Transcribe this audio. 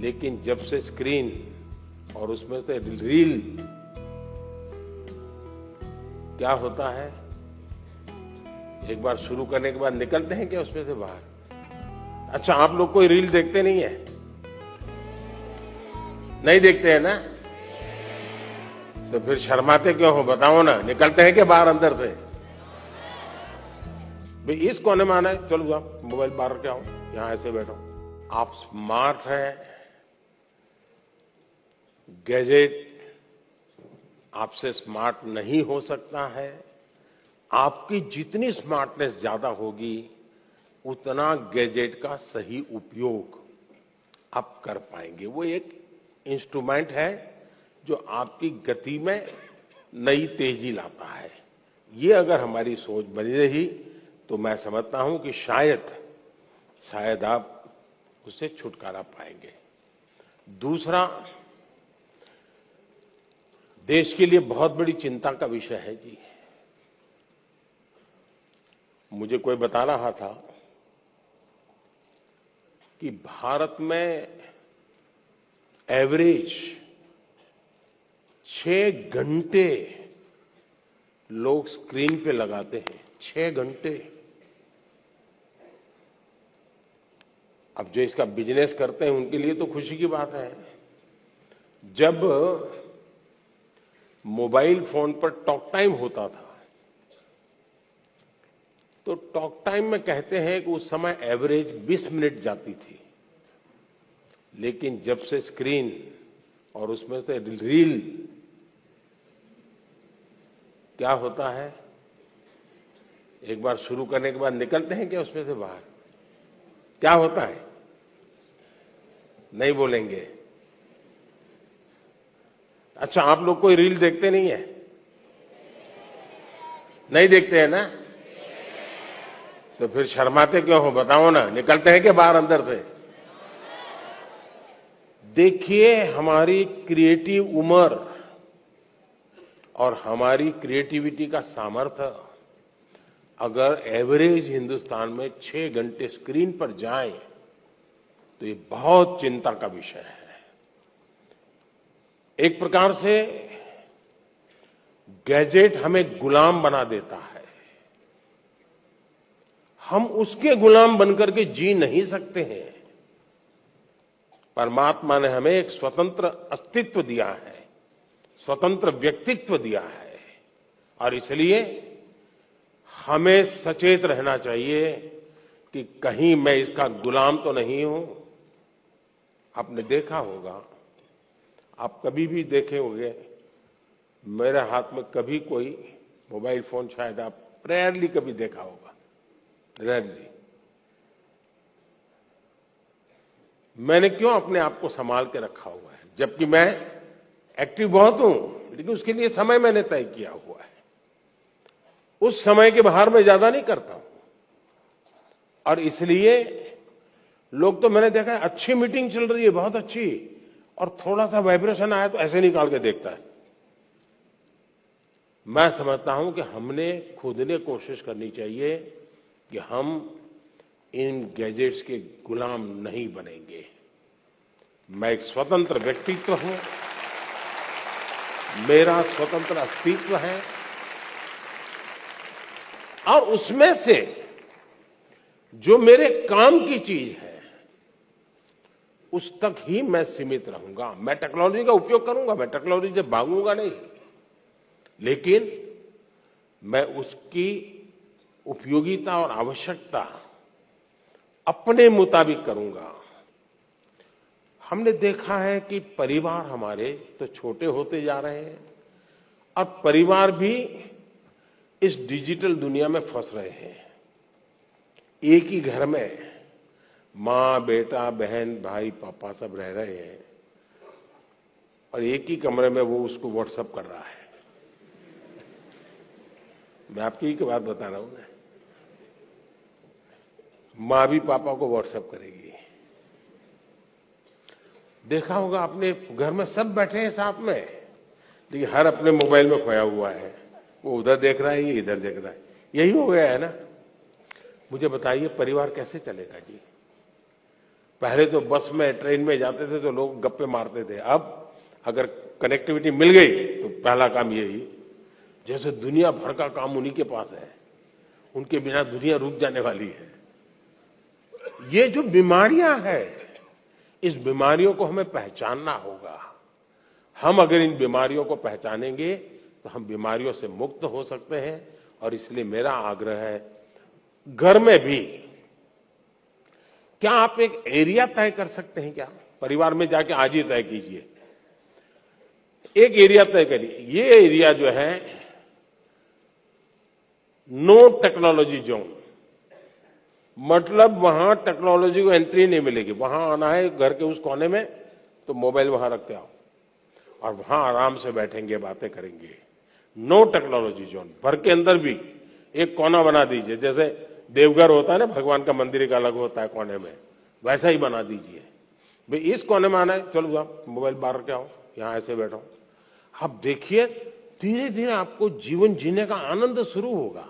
लेकिन जब से स्क्रीन और उसमें से रील, क्या होता है, एक बार शुरू करने के बाद निकलते हैं क्या उसमें से बाहर? अच्छा, आप लोग कोई रील देखते नहीं है? नहीं देखते हैं ना? तो फिर शर्माते क्यों हो, बताओ ना, निकलते हैं क्या बाहर अंदर से? भाई इस कोने में आना है, चलो जाओ, मोबाइल बाहर के आओ, यहां ऐसे बैठो। आप स्मार्ट हैं, गैजेट आपसे स्मार्ट नहीं हो सकता है। आपकी जितनी स्मार्टनेस ज्यादा होगी, उतना गैजेट का सही उपयोग आप कर पाएंगे। वो एक इंस्ट्रूमेंट है जो आपकी गति में नई तेजी लाता है। ये अगर हमारी सोच बनी रही तो मैं समझता हूं कि शायद आप उससे छुटकारा पाएंगे। दूसरा, देश के लिए बहुत बड़ी चिंता का विषय है जी। मुझे कोई बता रहा था कि भारत में एवरेज 6 घंटे लोग स्क्रीन पे लगाते हैं। 6 घंटे। अब जो इसका बिजनेस करते हैं उनके लिए तो खुशी की बात है। जब मोबाइल फोन पर टॉक टाइम होता था तो टॉक टाइम में कहते हैं कि उस समय एवरेज 20 मिनट जाती थी, लेकिन जब से स्क्रीन और उसमें से रील, क्या होता है, एक बार शुरू करने के बाद निकलते हैं क्या उसमें से बाहर? क्या होता है? नहीं बोलेंगे। अच्छा, आप लोग कोई रील देखते नहीं है? नहीं देखते हैं ना? तो फिर शर्माते क्यों हो, बताओ ना, निकलते हैं क्या बाहर अंदर से? देखिए, हमारी क्रिएटिव उम्र और हमारी क्रिएटिविटी का सामर्थ्य अगर एवरेज हिंदुस्तान में 6 घंटे स्क्रीन पर जाए तो ये बहुत चिंता का विषय है। एक प्रकार से गैजेट हमें गुलाम बना देता है। हम उसके गुलाम बनकर के जी नहीं सकते हैं। परमात्मा ने हमें एक स्वतंत्र अस्तित्व दिया है, स्वतंत्र व्यक्तित्व दिया है, और इसलिए हमें सचेत रहना चाहिए कि कहीं मैं इसका गुलाम तो नहीं हूं। आपने देखा होगा, आप कभी भी देखे होंगे, मेरे हाथ में कभी कोई मोबाइल फोन शायद आप रेयरली कभी देखा होगा, रेयरली। मैंने क्यों अपने आप को संभाल के रखा हुआ है, जबकि मैं एक्टिव बहुत हूं, लेकिन उसके लिए समय मैंने तय किया हुआ है। उस समय के बाहर मैं ज्यादा नहीं करता हूं, और इसलिए लोग, तो मैंने देखा है, अच्छी मीटिंग चल रही है, बहुत अच्छी, और थोड़ा सा वाइब्रेशन आया तो ऐसे निकाल के देखता है। मैं समझता हूं कि हमने खुद ने कोशिश करनी चाहिए कि हम इन गैजेट्स के गुलाम नहीं बनेंगे। मैं एक स्वतंत्र व्यक्तित्व हूं, मेरा स्वतंत्र अस्तित्व है, और उसमें से जो मेरे काम की चीज है उस तक ही मैं सीमित रहूंगा। मैं टेक्नोलॉजी का उपयोग करूंगा, मैं टेक्नोलॉजी से भागूंगा नहीं, लेकिन मैं उसकी उपयोगिता और आवश्यकता अपने मुताबिक करूंगा। हमने देखा है कि परिवार हमारे तो छोटे होते जा रहे हैं, और परिवार भी इस डिजिटल दुनिया में फंस रहे हैं। एक ही घर में मां, बेटा, बहन, भाई, पापा सब रह रहे हैं, और एक ही कमरे में वो उसको व्हाट्सएप कर रहा है। मैं आपकी ही बात बता रहा हूं ना। मां भी पापा को व्हाट्सएप करेगी। देखा होगा आपने, घर में सब बैठे हैं साथ में, लेकिन हर अपने मोबाइल में खोया हुआ है। वो उधर देख रहा है, ये इधर देख रहा है। यही हो गया है ना। मुझे बताइए, परिवार कैसे चलेगा जी? पहले तो बस में ट्रेन में जाते थे तो लोग गप्पे मारते थे, अब अगर कनेक्टिविटी मिल गई तो पहला काम यही, जैसे दुनिया भर का काम उन्हीं के पास है, उनके बिना दुनिया रुक जाने वाली है। ये जो बीमारियां हैं, इस बीमारियों को हमें पहचानना होगा। हम अगर इन बीमारियों को पहचानेंगे तो हम बीमारियों से मुक्त हो सकते हैं। और इसलिए मेरा आग्रह है, घर में भी क्या आप एक एरिया तय कर सकते हैं क्या? परिवार में जाके आज ही तय कीजिए, एक एरिया तय करिए। ये एरिया जो है नो टेक्नोलॉजी जोन, मतलब वहां टेक्नोलॉजी को एंट्री नहीं मिलेगी। वहां आना है घर के उस कोने में तो मोबाइल वहां रखते आओ और वहां आराम से बैठेंगे, बातें करेंगे। No technology zone. घर के अंदर भी एक कोना बना दीजिए, जैसे देवघर होता है ना, भगवान का मंदिर एक अलग होता है कोने में, वैसा ही बना दीजिए। भाई इस कोने में आना है, चलो जाओ मोबाइल बाहर रख के आओ, यहां ऐसे बैठो। अब देखिए धीरे धीरे आपको जीवन जीने का आनंद शुरू होगा।